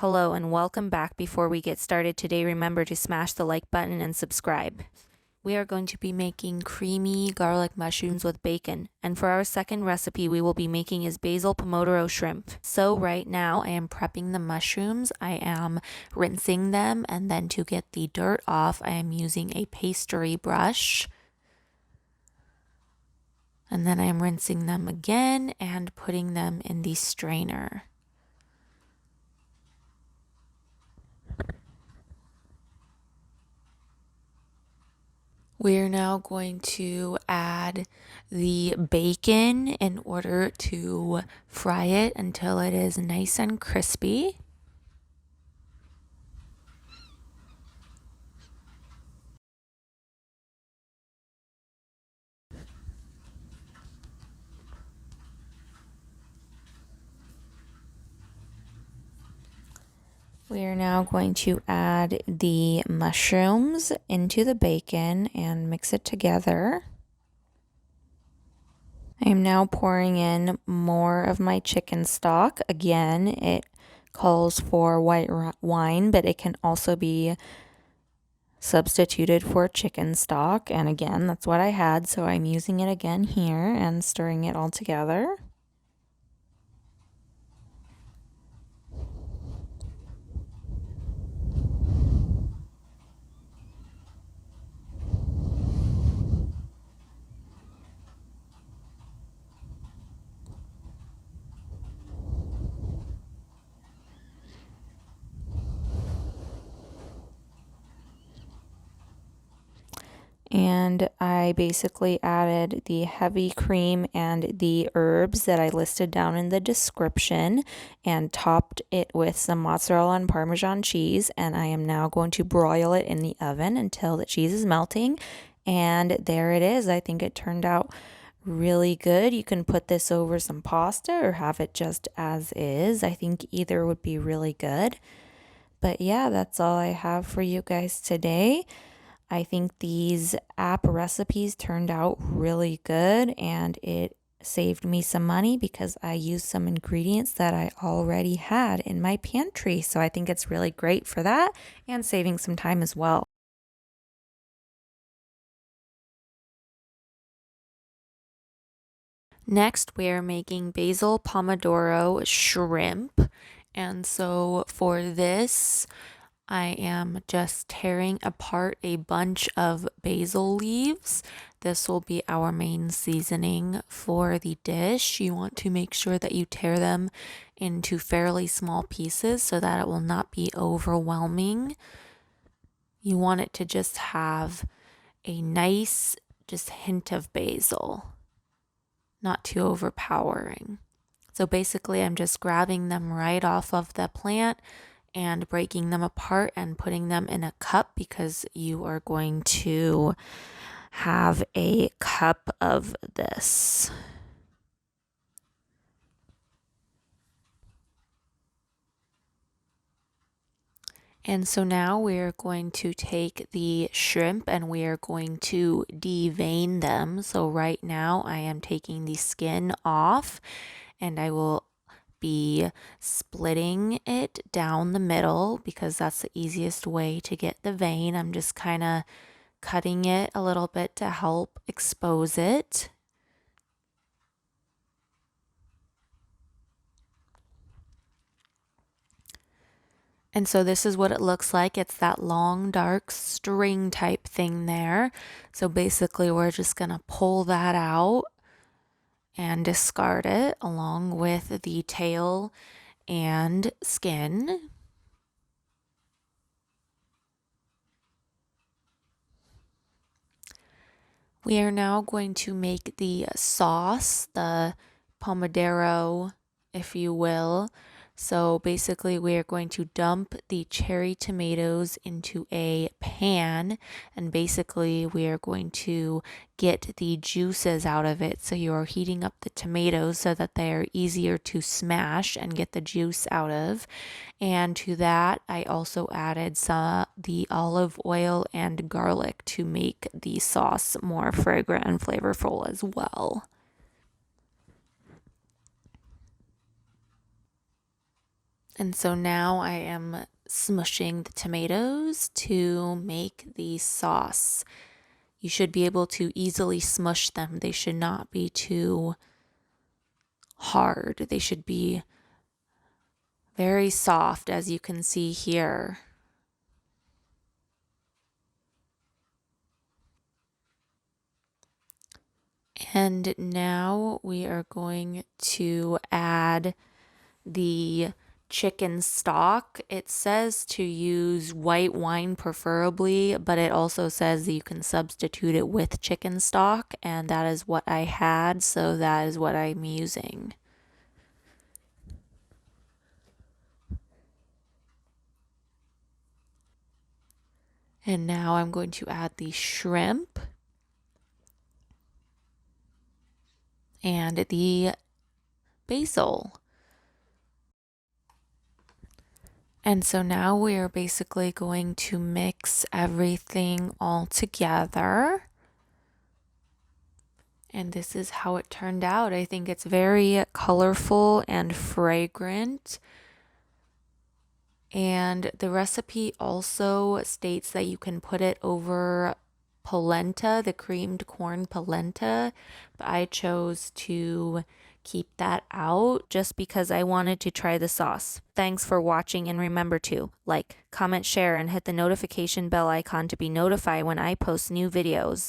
Hello and welcome back. Before we get started today, remember to smash the like button and subscribe. We are going to be making creamy garlic mushrooms with bacon. And for our second recipe we will be making is basil pomodoro shrimp. So right now I am prepping the mushrooms. I am rinsing them, and then to get the dirt off, I am using a pastry brush. And then I am rinsing them again and putting them in the strainer. We're now going to add the bacon in order to fry it until it is nice and crispy. We are now going to add the mushrooms into the bacon and mix it together. I am now pouring in more of my chicken stock. Again, it calls for white wine, but it can also be substituted for chicken stock. And again, that's what I had, so I'm using it again here and stirring it all together. And I basically added the heavy cream and the herbs that I listed down in the description and topped it with some mozzarella and Parmesan cheese. And I am now going to broil it in the oven until the cheese is melting. And there it is. I think it turned out really good. You can put this over some pasta or have it just as is. I think either would be really good. But yeah, that's all I have for you guys today. I think these app recipes turned out really good, and it saved me some money because I used some ingredients that I already had in my pantry. So I think it's really great for that and saving some time as well. Next, we are making basil pomodoro shrimp. And so for this, I am just tearing apart a bunch of basil leaves. This will be our main seasoning for the dish. You want to make sure that you tear them into fairly small pieces so that it will not be overwhelming. You want it to just have a nice just hint of basil, not too overpowering. So basically I'm just grabbing them right off of the plant and breaking them apart and putting them in a cup because you are going to have a cup of this. And so now we're going to take the shrimp and we are going to devein them. So right now I am taking the skin off, and I will be splitting it down the middle because that's the easiest way to get the vein. I'm just kind of cutting it a little bit to help expose it. And so this is what it looks like. It's that long, dark string type thing there. So basically we're just gonna pull that out and discard it along with the tail and skin. We are now going to make the sauce, the pomodoro, if you will. So basically we are going to dump the cherry tomatoes into a pan, and basically we are going to get the juices out of it. So you are heating up the tomatoes so that they are easier to smash and get the juice out of. And to that I also added the olive oil and garlic to make the sauce more fragrant and flavorful as well. And so now I am smushing the tomatoes to make the sauce. You should be able to easily smush them. They should not be too hard. They should be very soft, as you can see here. And now we are going to add the chicken stock. It says to use white wine preferably, but it also says that you can substitute it with chicken stock, and that is what I had, so that is what I'm using. And now I'm going to add the shrimp and the basil. And so now we are basically going to mix everything all together. And this is how it turned out. I think it's very colorful and fragrant. And the recipe also states that you can put it over polenta, the creamed corn polenta, but I chose to keep that out just because I wanted to try the sauce. Thanks for watching, and remember to like, comment, share, and hit the notification bell icon to be notified when I post new videos.